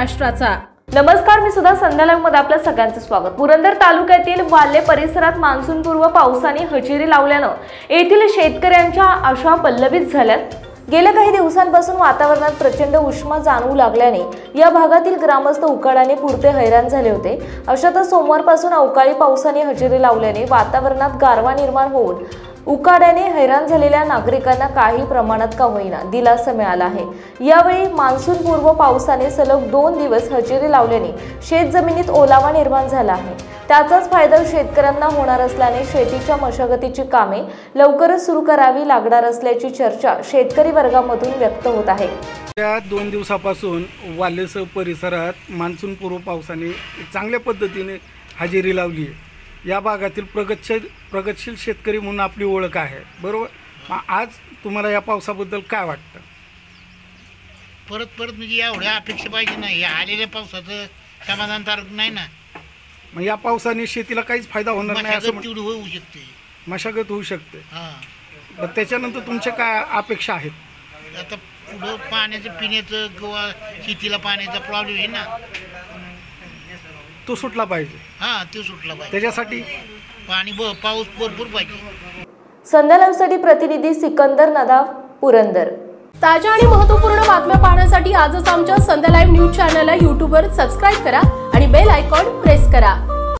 महाराष्ट्राचा। नमस्कार, मी सुद्धा संध्या लाईव्ह मध्ये आपल्या सगळ्यांचं स्वागत। पुरंदर तालुक्यातील वाल्हे परिसरात मान्सूनपूर्व पावसाने हजेरी लावल्यानं येथील शेतकऱ्यांच्या आशा पल्लवित झाल्यात। गेल्या काही दिवसांपासून वातावरणात प्रचंड उष्मा जाणवू लागल्याने या भागातील ग्रामस्थ उकाड्याने पुरते हैराण झाले होते। अशातच सोमवारपासून अवकाळी पावसाने हजेरी लावल्याने वातावरणात गारवा निर्माण होऊन उकाड्याने हैराण झालेल्या नागरिकांना काही प्रमाणात का होईना दिलासा मिळाला आहे। यावेळी मान्सूनपूर्व पावसाने सलग 2 दिवस हजेरी लावल्याने शेतजमिनीत ओलावा निर्माण झाला आहे। त्याचाच फायदा शेतकऱ्यांना होणार असल्याने शेतीच्या मशागतीची कामे लवकरच सुरू करावी लागणार असल्याची चर्चा शेतकरी वर्गामधून व्यक्त होत आहे। या 2 दिवसापासून वाल्हेसह परिसरात मान्सूनपूर्व पावसाने चांगल्या पद्धतीने हजेरी लावली आहे। या भागातील प्रगतशील शेतकरी म्हणून आपली ओळख आहे, बरोबर। आज तुम्हाला या पावसाबद्दल काय वाटतं? परत म्हणजे एवढ्या अपेक्षा पाहिजे नाही, या आलेल्या पावसाचं समाधानकारक नाही ना। मग या पावसाने शेतीला काहीच फायदा होणार नाही असं तेवढी होऊ शकते, मशागत होऊ शकते। हां, त्याच्यानंतर तुमच्या काय अपेक्षा आहेत? आता पुढं पाण्याचं पिण्याचं किंवा शेतीला पाण्याचा प्रॉब्लेम आहे ना, तो सुटला पाहिजे। हां, ते सुटला पाहिजे, त्याच्यासाठी पाऊस भरपूर पाहिजे। संध्या लाईव्हसाठी प्रतिनिधी सिकंदर नदाफ, पुरंदर। ताज्या आणि महत्त्वपूर्ण बातम्या पाहण्यासाठी आजच आमच्या संध्या लाईव्ह न्यूज चॅनलला YouTube वर सबस्क्राईब करा आणि बेल आयकॉन प्रेस करा।